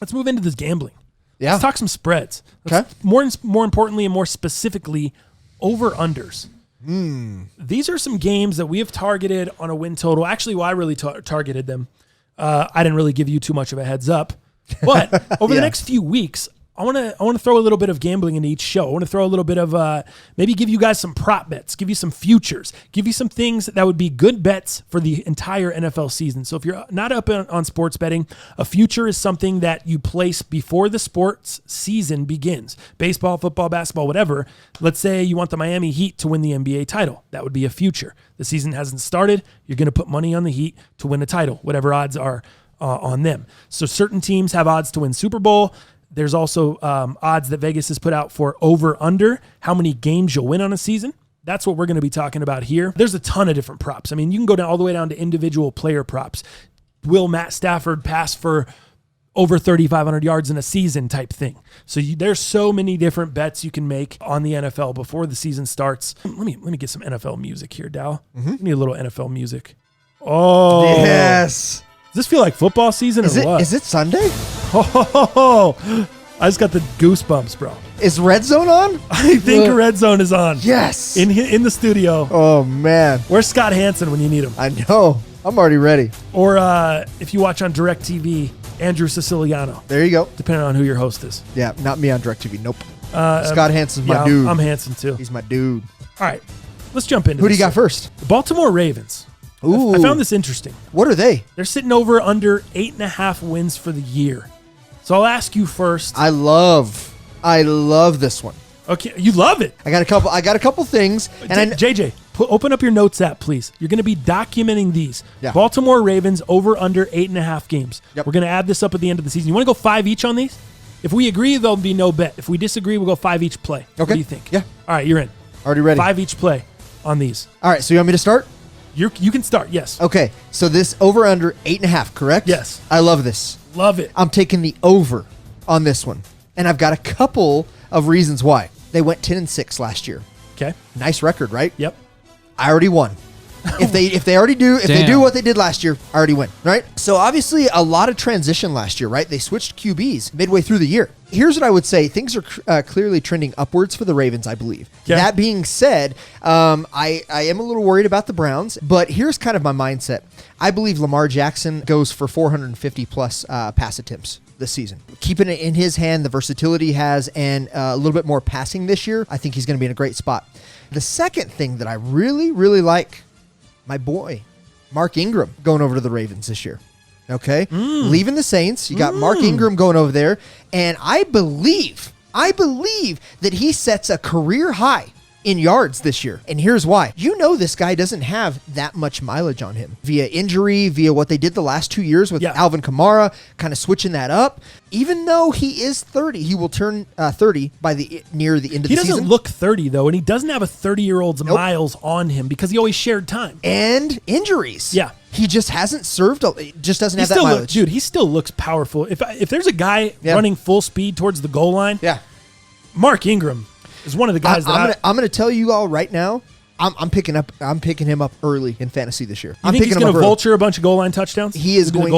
let's move into this gambling. Yeah. Let's talk some spreads. Okay. More importantly and more specifically, over-unders. These are some games that we have targeted on a win total. Actually, I really targeted them. I didn't really give you too much of a heads up. But over the next few weeks, I want to throw a little bit of gambling into each show. I want to throw a little bit of maybe give you guys some prop bets, give you some futures, give you some things that would be good bets for the entire NFL season. So if you're not up on sports betting, a future is something that you place before the sports season begins. Baseball, football, basketball, whatever. Let's say you want the Miami Heat to win the NBA title. That would be a future. The season hasn't started. You're going to put money on the Heat to win a title, whatever odds are on them. So certain teams have odds to win Super Bowl. There's also odds that Vegas has put out for over-under, how many games you'll win on a season. That's what we're going to be talking about here. There's a ton of different props. I mean, you can go down all the way down to individual player props. Will Matt Stafford pass for over 3,500 yards in a season type thing? So there's so many different bets you can make on the NFL before the season starts. Let me get some NFL music here, Dow. Give me a little NFL music. Oh. Yes. Does this feel like football season or what? Is it Sunday? Oh, I just got the goosebumps, bro. Is Red Zone on? I think Red Zone is on. Yes. In the studio. Oh, man. Where's Scott Hansen when you need him? I know. I'm already ready. Or if you watch on DirecTV, Andrew Siciliano. There you go. Depending on who your host is. Yeah, not me on DirecTV. Nope. Scott Hansen's my dude. I'm Hansen too. He's my dude. All right, let's jump into Who do you got first? The Baltimore Ravens. Ooh. I found this interesting. What are they? They're sitting over under 8.5 wins for the year. So I'll ask you first. I love this one. Okay, you love it. I got a couple things. And JJ, open up your notes app, please. You're going to be documenting these. Yeah. Baltimore Ravens over under 8.5 games. Yep. We're going to add this up at the end of the season. You want to go 5 each on these? If we agree, there'll be no bet. If we disagree, we'll go 5 each play. Okay. What do you think? Yeah. All right, you're in. Already ready. 5 each play on these. All right, so you want me to start? You can start, yes. Okay, so this over under 8.5, correct? Yes. I love this. Love it. I'm taking the over on this one. And I've got a couple of reasons why. They went 10-6 last year. Okay. Nice record, right? Yep. I already won. If they do what they did last year, I already win, right? So obviously a lot of transition last year, right? They switched QBs midway through the year. Here's what I would say. Things are clearly trending upwards for the Ravens, I believe. Okay. That being said, I am a little worried about the Browns, but here's kind of my mindset. I believe Lamar Jackson goes for 450 plus pass attempts this season. Keeping it in his hand, the versatility he has, and a little bit more passing this year, I think he's going to be in a great spot. The second thing that I really, really like, my boy, Mark Ingram, going over to the Ravens this year. Okay? Leaving the Saints. You got Mark Ingram going over there. And I believe that he sets a career high in yards this year. And here's why. You know this guy doesn't have that much mileage on him. Via injury, via what they did the last 2 years with Alvin Kamara, kind of switching that up. Even though he is 30, he will turn 30 by near the end of the season. He doesn't look 30, though, and he doesn't have a 30-year-old's miles on him because he always shared time. And injuries. Yeah. He just hasn't served, just doesn't have that mileage. Dude, he still looks powerful. If there's a guy running full speed towards the goal line, Mark Ingram is one of the guys I'm going to tell you all right now, I'm picking him up early in fantasy this year. You think he's going to vulture a bunch of goal line touchdowns? He is going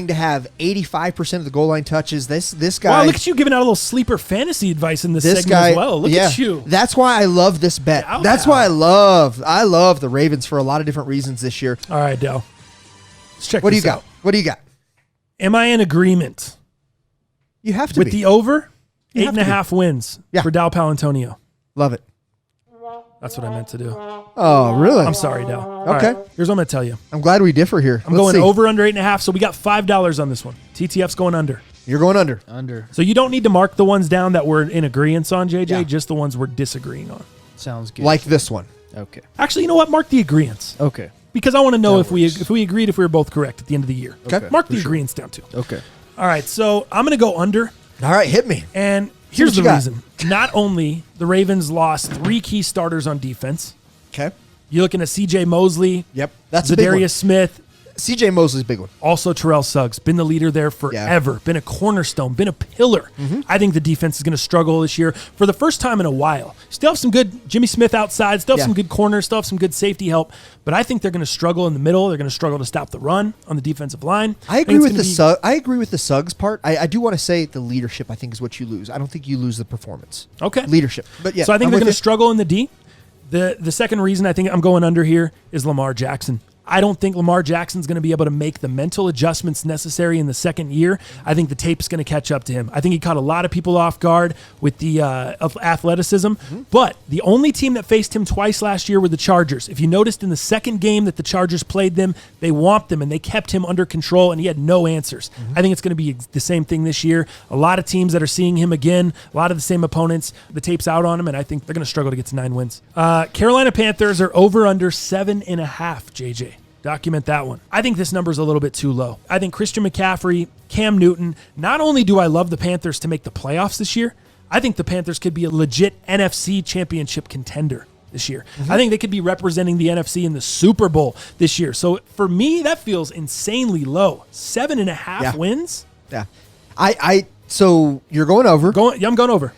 to have 85% of the goal line touches. This guy. Wow, look at you giving out a little sleeper fantasy advice in this segment as well. Look at you. That's why I love this bet. That's why I love the Ravens for a lot of different reasons this year. All right, Dell. Let's check What this do you out. got? What do you got? Am I in agreement? You have to with be. the over 8.5 wins for Dal Palantonio. Love it. That's what I meant to do. Oh, really? I'm sorry, Dal. Okay. Right, here's what I'm going to tell you. I'm glad we differ here. I'm going over under 8.5, so we got $5 on this one. TTF's going under. You're going under. Under. So you don't need to mark the ones down that we're in agreement on, JJ, just the ones we're disagreeing on. Sounds good. Like this one. Okay. Actually, you know what? Mark the agreements. Okay. Because I want to know if we agreed if we were both correct at the end of the year. Okay. Mark the agreements down too. Okay. All right, so I'm going to go under. All right, hit me. And here's the reason. Not only the Ravens lost 3 key starters on defense. Okay. You're looking at C.J. Mosley. Yep. That's a big one. Zadarius Smith. CJ Mosley's a big one. Also, Terrell Suggs, been the leader there forever, been a cornerstone, been a pillar. I think the defense is going to struggle this year for the first time in a while. Still have some good Jimmy Smith outside, still have some good corners, still have some good safety help, but I think they're going to struggle in the middle. They're going to struggle to stop the run on the defensive line. I agree with the Suggs part. I do want to say the leadership, I think, is what you lose. I don't think you lose the performance. Okay. Leadership. But yeah, so I think they're going to struggle in the D. The second reason I think I'm going under here is Lamar Jackson. I don't think Lamar Jackson's going to be able to make the mental adjustments necessary in the second year. I think the tape's going to catch up to him. I think he caught a lot of people off guard with the athleticism. But the only team that faced him twice last year were the Chargers. If you noticed in the second game that the Chargers played them, they whomped them and they kept him under control and he had no answers. I think it's going to be the same thing this year. A lot of teams that are seeing him again, a lot of the same opponents, the tape's out on him, and I think they're going to struggle to get to 9 wins. Carolina Panthers are over under 7.5, JJ. Document that one. I think this number is a little bit too low. I think Christian McCaffrey, Cam Newton, not only do I love the Panthers to make the playoffs this year, I think the Panthers could be a legit NFC championship contender this year. I think they could be representing the NFC in the Super Bowl this year. So for me, that feels insanely low. 7.5 wins? Yeah. So you're going over. I'm going over.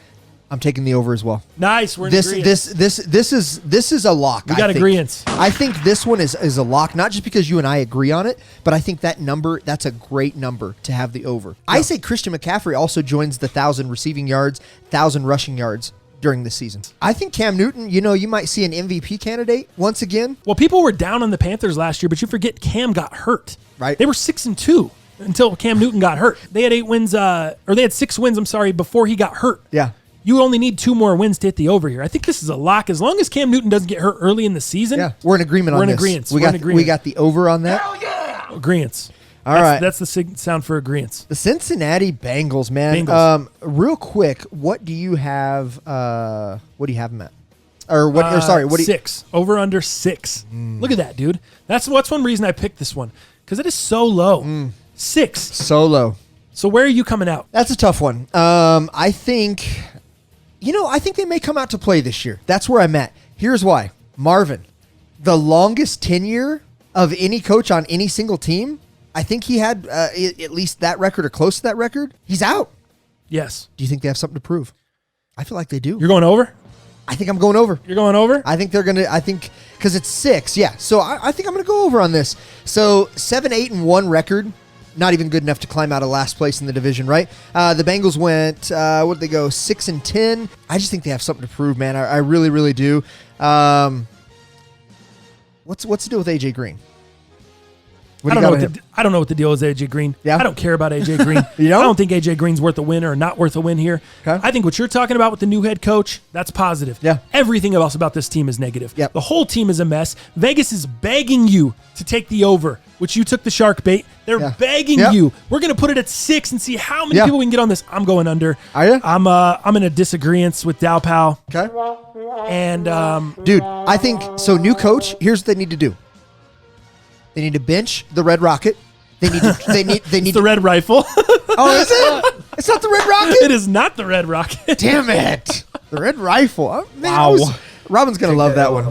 I'm taking the over as well. Nice. We're in this agreement. this is a lock. We got agreeance. I think this one is a lock, not just because you and I agree on it, but I think that's a great number to have the over. Yep. I say Christian McCaffrey also joins the 1,000 receiving yards, 1,000 rushing yards during the season. I think Cam Newton, you might see an MVP candidate once again. Well, people were down on the Panthers last year, but you forget Cam got hurt. Right. They were 6-2 until Cam Newton got hurt. They had 8 wins, or they had 6 wins, before he got hurt. Yeah. You only need 2 more wins to hit the over here. I think this is a lock. As long as Cam Newton doesn't get hurt early in the season. Yeah, we're in agreement on this. We got the over on that. Hell yeah! Agreeance. All right. That's the sound for agreeance. The Cincinnati Bengals, man. Real quick, what do you have? What do you have them at? Or what? 6. Over under 6. Look at that, dude. That's one reason I picked this one, because it is so low. 6. So low. So where are you coming out? That's a tough one. I think they may come out to play this year. That's where I'm at. Here's why. Marvin, the longest tenure of any coach on any single team, I think he had at least that record or close to that record. He's out. Yes. Do you think they have something to prove? I feel like they do. You're going over? I think I'm going over. You're going over? I think because it's 6. Yeah. So I think I'm going to go over on this. So 7-8-1 record. Not even good enough to climb out of last place in the division, right? The Bengals went, what did they go, 6-10? I just think they have something to prove, man. I really, really do. What's the deal with AJ Green? I don't know what the deal is, AJ Green. Yeah? I don't care about AJ Green. You don't? I don't think AJ Green's worth a win or not worth a win here. Okay. I think what you're talking about with the new head coach, that's positive. Yeah. Everything else about this team is negative. Yep. The whole team is a mess. Vegas is begging you to take the over, which you took the shark bait. They're begging you. We're going to put it at 6 and see how many people we can get on this. I'm going under. Are you? I'm in a disagreement with Dow Powell. Okay. And dude, I think so. New coach. Here's what they need to do. They need to bench the Red Rocket. They need the Red Rifle. Oh, is it? It's not the Red Rocket? It is not the Red Rocket. Damn it. The Red Rifle. Oh, man, wow. Robin's going to love that one.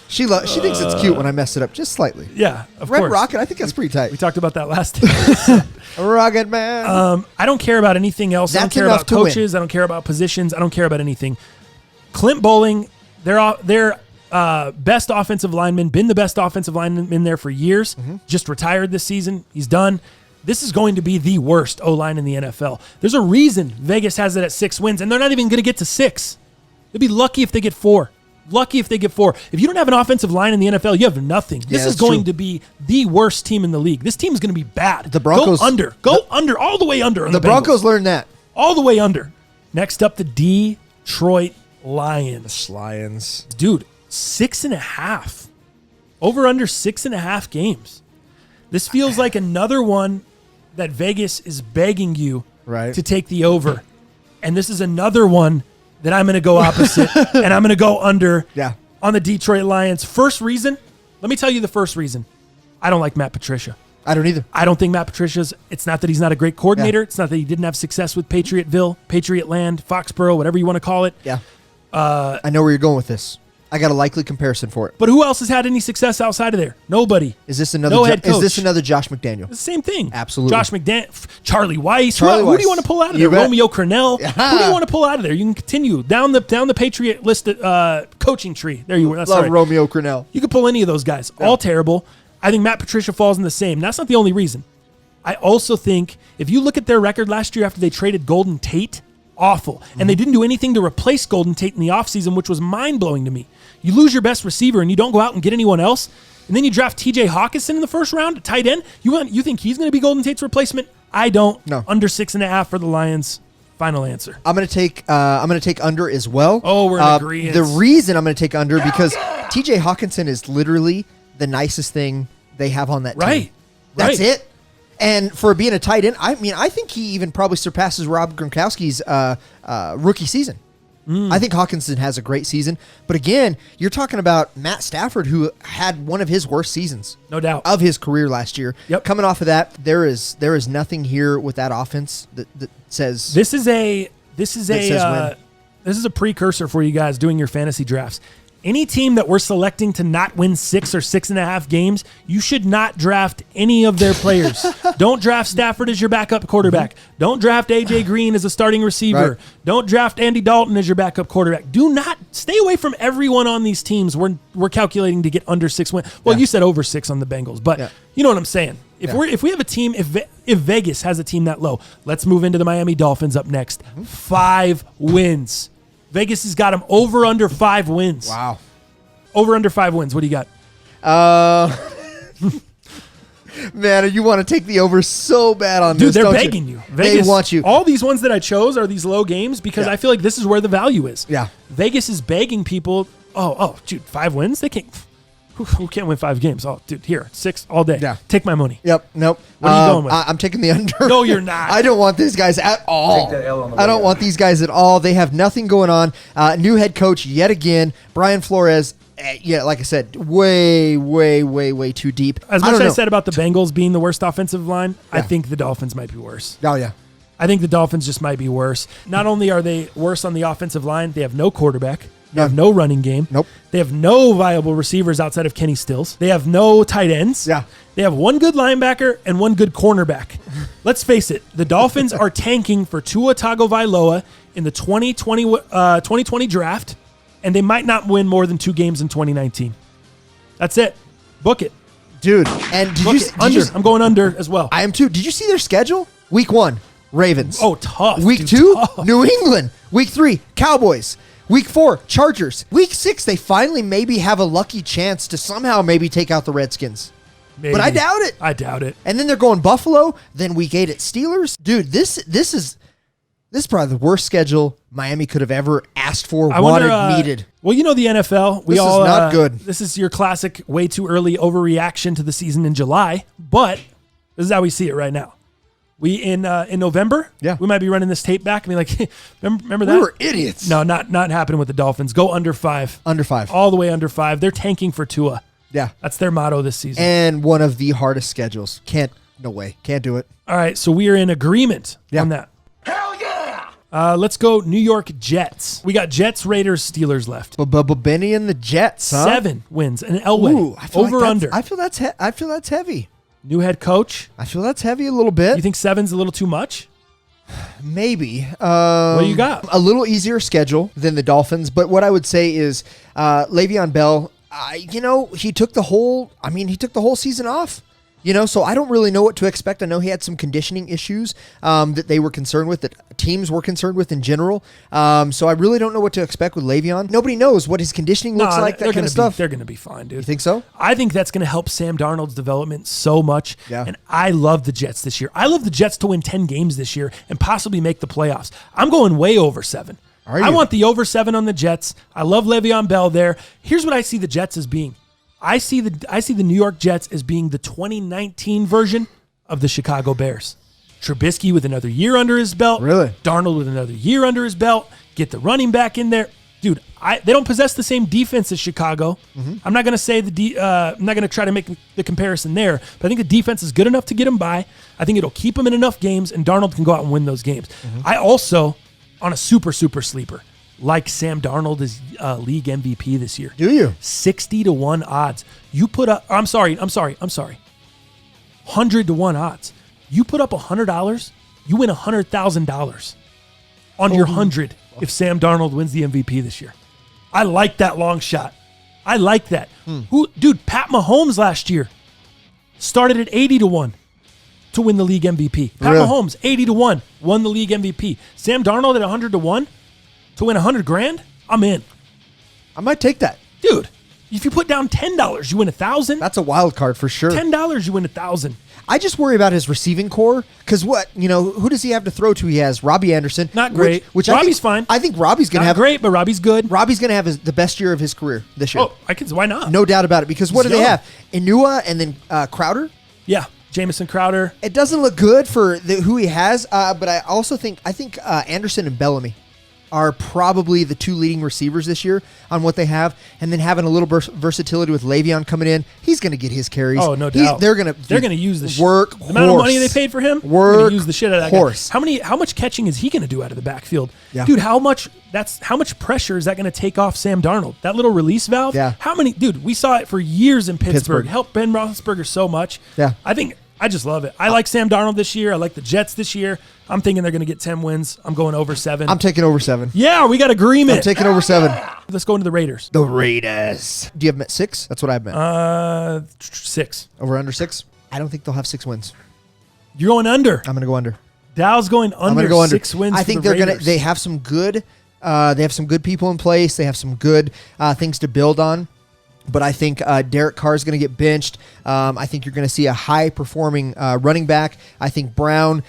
She thinks it's cute when I mess it up just slightly. Yeah, of Red course. Rocket, I think that's pretty tight. We talked about that last time. Rocket Man. I don't care about anything else. I don't care about coaches. I don't care about positions. I don't care about anything. Clint Bowling, their best offensive lineman, been the best offensive lineman in there for years, just retired this season. He's done. This is going to be the worst O-line in the NFL. There's a reason Vegas has it at 6 wins, and they're not even going to get to 6. They'd be lucky if they get 4. Lucky if they get 4. If you don't have an offensive line in the NFL, you have nothing. This is going to be the worst team in the league. This team is going to be bad. The Broncos go under, all the way under. On the Broncos Bengals. learned that all the way under. Next up, the Detroit Lions. Lions, dude, 6.5. Over under 6.5 games. This feels like another one that Vegas is begging you to take the over, and this is another one that I'm going to go opposite, and I'm going to go under on the Detroit Lions. First reason, let me tell you the first reason. I don't like Matt Patricia. I don't either. I don't think Matt Patricia's, it's not that he's not a great coordinator. It's not that he didn't have success with Patriotville, Patriot Land, Foxborough, whatever you want to call it. Yeah. I know where you're going with this. I got a likely comparison for it. But who else has had any success outside of there? Nobody. Is this another? Head coach. Is this another Josh McDaniel? It's the same thing. Absolutely. Josh McDaniel, Charlie Weiss. Charlie Who do you Weiss. want to pull out of You there? bet. Romeo Crennel. Who do you want to pull out of there? You can continue down the Patriot list coaching tree. There you were. Love Romeo Crennel. You could pull any of those guys. Yeah. All terrible. I think Matt Patricia falls in the same. That's not the only reason. I also think if you look at their record last year after they traded Golden Tate, awful. And they didn't do anything to replace Golden Tate in the offseason, which was mind-blowing to me. You lose your best receiver and you don't go out and get anyone else, and then you draft TJ Hawkinson in the first round, tight end. You think he's going to be Golden Tate's replacement? I don't. No. Under 6.5 for the Lions. Final answer. I'm gonna take under as well. Oh, we're in agreement. The reason I'm gonna take under because TJ Hawkinson is literally the nicest thing they have on that team. Right. That's it. And for being a tight end, I mean, I think he even probably surpasses Rob Gronkowski's rookie season. I think Hawkinson has a great season. But again, you're talking about Matt Stafford, who had one of his worst seasons. No doubt. Of his career last year. Yep. Coming off of that, there is nothing here with that offense that says This is a win. precursor for you guys doing your fantasy drafts. Any team that we're selecting to not win 6 or 6.5 games, you should not draft any of their players. Don't draft Stafford as your backup quarterback. Don't draft AJ Green as a starting receiver. Right. Don't draft Andy Dalton as your backup quarterback. Do not stay away from everyone on these teams. We're calculating to get under 6 wins. Well, Yeah. you said over 6 on the Bengals, but you know what I'm saying. If we have a team, if Vegas has a team that low, let's move into the Miami Dolphins up next. 5 wins. Vegas has got them over under 5 wins. wow. Over under 5 wins. What do you got? Man, you want to take the over so bad on Dude, this, they're don't begging you. They Vegas, want you. All these ones that I chose are these low games because Yeah. I feel like this is where the value is. Yeah. Vegas is begging people. Dude, 5 wins? They can't. Who can't win 5 games? Oh, dude, here, 6 all day. Yeah. Take my money. Yep. Nope. What are you going with? I'm taking the under. No, you're not. I don't want these guys at all. Take that L on the I don't way want these guys at all. They have nothing going on. New head coach yet again, Brian Flores. Like I said, way too deep. As I much don't as I know. said about the Bengals being the worst offensive line, I Yeah. think the Dolphins might be worse. Oh yeah. I think the Dolphins just might be worse. Not only are they worse on the offensive line, they have no quarterback. They have no running game. Nope. They have no viable receivers outside of Kenny Stills. They have no tight ends. Yeah. They have one good linebacker and one good cornerback. Let's face it, the Dolphins are tanking for Tua Tagovailoa in the 2020 draft, and they might not win more than 2 games in 2019. That's it. Book it. Dude. And did Book you, it. did Under. you I'm going under as well. I am too. Did you see their schedule? Week 1, Ravens. Oh, tough. Week dude, 2, tough. New England. Week 3, Cowboys. Week 4, Chargers. Week 6, they finally maybe have a lucky chance to somehow maybe take out the Redskins. Maybe. But I doubt it. I doubt it. And then they're going Buffalo. Then week 8 at Steelers. Dude, this is probably the worst schedule Miami could have ever asked for, needed. Well, you know the NFL. This is not good. This is your classic way too early overreaction to the season in July, but this is how we see it right now. We in November, we might be running this tape back and be like, remember that? We were idiots. No, not happening with the Dolphins. Go under 5. Under 5. All the way under 5. They're tanking for Tua. Yeah. That's their motto this season. And one of the hardest schedules. No way. Can't do it. All right, so we are in agreement on that. Hell yeah! Let's go New York Jets. We got Jets, Raiders, Steelers left. Benny and the Jets, huh? 7 wins. And Elway. Ooh, I feel over like under. I feel that's heavy. New head coach. I feel that's heavy a little bit. You think 7's a little too much? Maybe. What do you got? A little easier schedule than the Dolphins, but what I would say is Le'Veon Bell, he took the whole season off. So I don't really know what to expect. I know he had some conditioning issues that they were concerned with, that teams were concerned with in general. So I really don't know what to expect with Le'Veon. Nobody knows what his conditioning looks like, that kind of stuff. They're going to be fine, dude. You think so? I think that's going to help Sam Darnold's development so much. Yeah. And I love the Jets this year. I love the Jets to win 10 games this year and possibly make the playoffs. I'm going way over 7. Are you? I want the over 7 on the Jets. I love Le'Veon Bell there. Here's what I see the Jets as being. I see the New York Jets as being the 2019 version of the Chicago Bears. Trubisky with another year under his belt. Really? Darnold with another year under his belt. Get the running back in there. Dude, they don't possess the same defense as Chicago. Mm-hmm. I'm not going to say I'm not going to try to make the comparison there, but I think the defense is good enough to get them by. I think it'll keep them in enough games, and Darnold can go out and win those games. Mm-hmm. I also, on a super, super sleeper, like Sam Darnold is league MVP this year. Do you? 60-1 odds. You put up, I'm sorry. 100-1 odds. You put up $100, you win $100,000 on your 100 if Sam Darnold wins the MVP this year. I like that long shot. I like that. Dude, Pat Mahomes last year started at 80-1 to win the league MVP. Pat Really? Mahomes, 80-1, won the league MVP. Sam Darnold at 100-1 to win $100,000, I'm in. I might take that. Dude, if you put down $10, you win $1,000. That's a wild card for sure. $10, you win $1,000. I just worry about his receiving core because who does he have to throw to? He has Robbie Anderson. Not great. Which Robbie's fine. I think Robbie's going to Not have great, but Robbie's good. Robbie's going to have the best year of his career this year. Oh, why not? No doubt about it. Because what do He's they young. have? Inua and then Crowder. Yeah, Jamison Crowder. It doesn't look good for who he has, but I also think Anderson and Bellamy are probably the two leading receivers this year on what they have, and then having a little versatility with Le'Veon coming in, he's going to get his carries. Oh, no doubt. They're going to use the work. The amount of money they paid for him. They're going to use the shit out of that horse. guy. How much catching is he going to do out of the backfield? Yeah. Dude, how much pressure is that going to take off Sam Darnold? That little release valve? Yeah. Dude, we saw it for years in Pittsburgh. Pittsburgh. Helped Ben Roethlisberger so much. Yeah. I just love it. I like Sam Darnold this year. I like the Jets this year. I'm thinking they're going to get 10 wins. I'm going over 7. I'm taking over 7. Yeah, we got agreement. I'm taking over 7. Let's go into the Raiders. The Raiders. Do you have them at 6? That's what I've meant. 6. Over under 6? I don't think they'll have 6 wins. You're going under. I'm going to go under. Dow's going under. I'm going to go under. 6 wins. I think for the they're Raiders. They have some good. They have some good people in place. They have some good things to build on. But I think Derek Carr is going to get benched. I think you're going to see a high-performing running back. I think Brown.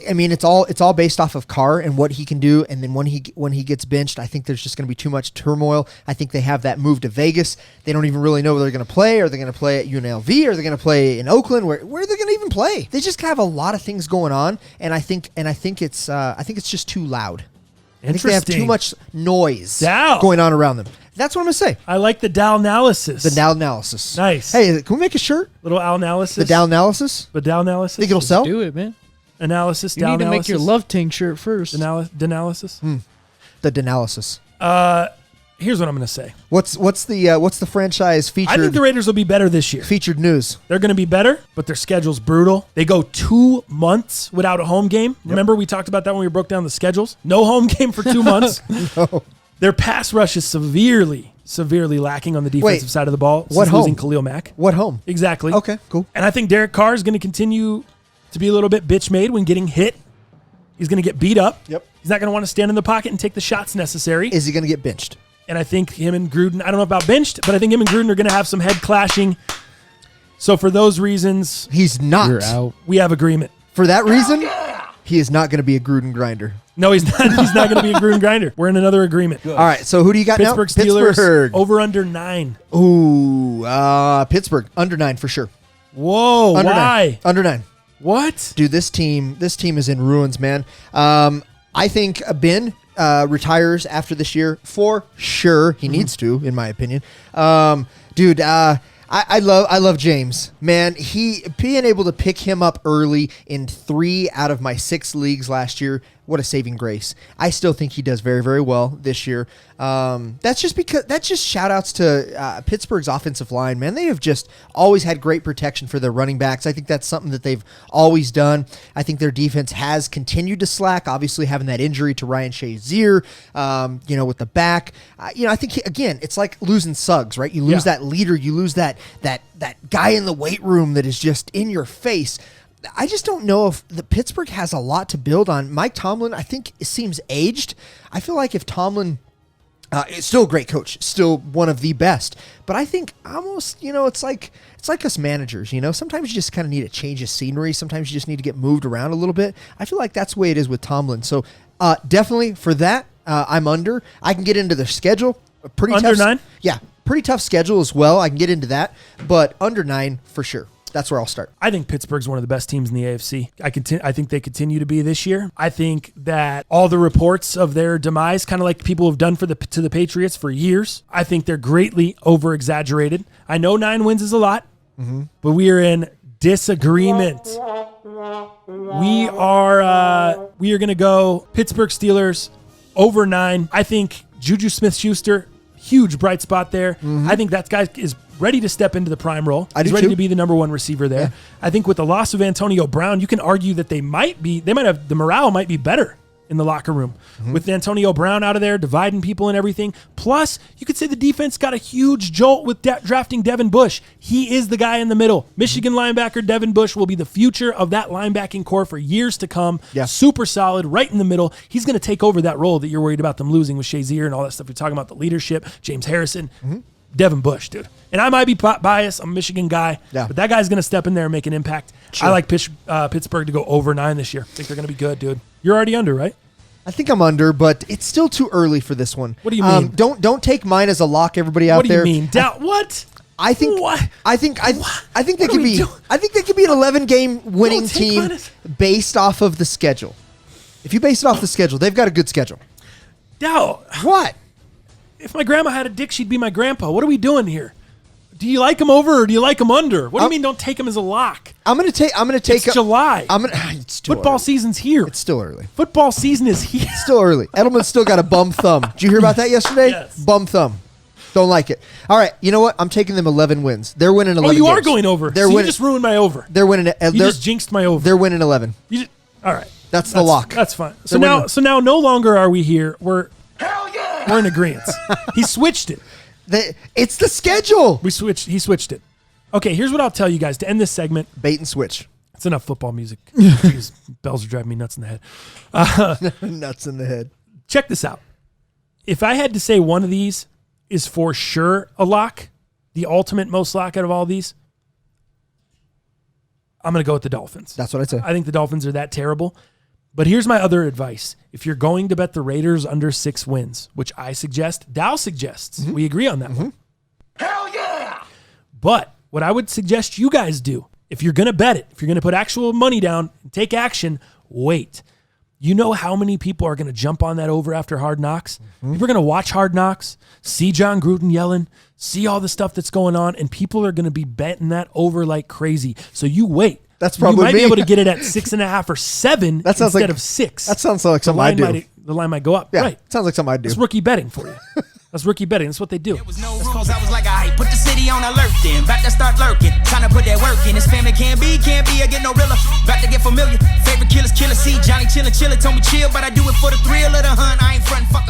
I mean, it's all based off of Carr and what he can do. And then when he gets benched, I think there's just going to be too much turmoil. I think they have that move to Vegas. They don't even really know where they're going to play. Are they going to play at UNLV? Are they going to play in Oakland? Where are they going to even play? They just have a lot of things going on, and I think it's just too loud. I think they have too much noise going on around them. That's what I'm going to say. I like the Dow analysis. The Dow analysis. Nice. Hey, can we make a shirt? Little Al analysis. The Dow analysis? The Dow analysis. Think it'll sell? Do it, man. Analysis. You Dow need to analysis. make your Love Tank shirt first. Danalysis. The Danalysis. Here's what I'm going to say. What's the franchise featured? I think the Raiders will be better this year. Featured news. They're going to be better, but their schedule's brutal. They go 2 months without a home game. Yep. Remember we talked about that when we broke down the schedules? No home game for 2 months. No. Their pass rush is severely lacking on the defensive side of the ball. What since home? Losing Khalil Mack. What home? Exactly. Okay, cool. And I think Derek Carr is going to continue to be a little bit bitch-made when getting hit. He's going to get beat up. Yep. He's not going to want to stand in the pocket and take the shots necessary. Is he going to get benched? And I think him and Gruden, I don't know about benched, but I think him and Gruden are going to have some head clashing. So for those reasons, He's not. You're out. we have agreement. For that reason, he is not going to be a Gruden grinder. No, he's not. He's not going to be a Gruden grinder. We're in another agreement. All right, so who do you got Pittsburgh now? Steelers Pittsburgh. over under 9. Ooh, Pittsburgh under 9 for sure. Whoa, Under why? 9. Under 9. What? Dude, this team is in ruins, man. I think Ben retires after this year for sure. He needs to, in my opinion. Dude, I love James, man. He being able to pick him up early in 3 out of my 6 leagues last year. What a saving grace. I still think he does very, very well this year. That's just shout outs to Pittsburgh's offensive line, man. They have just always had great protection for their running backs. I think that's something that they've always done. I think their defense has continued to slack, obviously having that injury to Ryan Shazier, with the back. I think, again, it's like losing Suggs, right? You lose that leader. You lose that guy in the weight room that is just in your face. I just don't know if the Pittsburgh has a lot to build on. Mike Tomlin, I think, seems aged. I feel like if Tomlin is still a great coach, still one of the best, but I think almost, it's like us managers, sometimes you just kind of need a change of scenery. Sometimes you just need to get moved around a little bit. I feel like that's the way it is with Tomlin. So definitely for that, I'm under. I can get into their schedule. Pretty Under tough, 9? Yeah, pretty tough schedule as well. I can get into that, but under 9 for sure. That's where I'll start. I think Pittsburgh's one of the best teams in the AFC. I think they continue to be this year. I think that all the reports of their demise, kind of like people have done to the Patriots for years, I think they're greatly over-exaggerated. I know 9 wins is a lot, but we are in disagreement. We are going to go Pittsburgh Steelers over 9. I think Juju Smith-Schuster, huge bright spot there. I think that guy is ready to step into the prime role. He's ready to be the number 1 receiver there. Yeah. I think with the loss of Antonio Brown, you can argue that the morale might be better in the locker room with Antonio Brown out of there, dividing people and everything. Plus, you could say the defense got a huge jolt with drafting Devin Bush. He is the guy in the middle. Michigan linebacker Devin Bush will be the future of that linebacking core for years to come. Yeah. Super solid, right in the middle. He's going to take over that role that you're worried about them losing with Shazier and all that stuff. You're talking about the leadership, James Harrison. Devin Bush, dude. And I might be biased. I'm a Michigan guy. Yeah. But that guy's going to step in there and make an impact. Sure. I like Pittsburgh to go over 9 this year. I think they're going to be good, dude. You're already under, right? I think I'm under, but it's still too early for this one. What do you mean? Don't take mine as a lock, everybody out there. What do you mean? What? I think they could be. I think they could be an 11-game winning team based off of the schedule. If you base it off the schedule, they've got a good schedule. Doubt. What? If my grandma had a dick, she'd be my grandpa. What are we doing here? Do you like him over or do you like him under? What do you mean? Don't take him as a lock. I'm gonna take. It's July. It's football early. Season's here. It's still early. Football season is here. It's still early. Edelman's still got a bum thumb. Did you hear about that yesterday? Yes. Bum thumb. Don't like it. All right. You know what? I'm taking them 11 wins. They're winning 11. Oh, you games. are going over. You just ruined my over. They're winning. You just jinxed my over. They're winning 11. All right. That's the lock. That's fine. So now, no longer are we here. We're in agreement. He switched it. It's the schedule. He switched it. Okay, here's what I'll tell you guys to end this segment. Bait and switch. It's enough football music. Jeez, bells are driving me nuts in the head. Nuts in the head. Check this out. If I had to say one of these is for sure a lock, the ultimate most lock out of all these, I'm going to go with the Dolphins. That's what I'd say. I think the Dolphins are that terrible. But here's my other advice. If you're going to bet the Raiders under 6 wins, which I suggest, Dow suggests, we agree on that one. Hell yeah! But what I would suggest you guys do, if you're going to bet it, if you're going to put actual money down and take action, wait. You know how many people are going to jump on that over after Hard Knocks? People are going to watch Hard Knocks, see John Gruden yelling, see all the stuff that's going on, and people are going to be betting that over like crazy. So you wait. That's probably you might be able to get it at 6.5 or 7 instead of 6. That sounds like something I do. The line might go up. Yeah, right. Sounds like something I do. That's rookie betting for you. That's rookie betting. That's what they do. There was no rules. I was like, I put the city on alert then. About to start lurking. Trying to put that work in. This family can't be. I get no realer. About to get familiar. Favorite killer. See Johnny chillin'. Told me chill, but I do it for the thrill of the hunt. I ain't frontin'. Fuck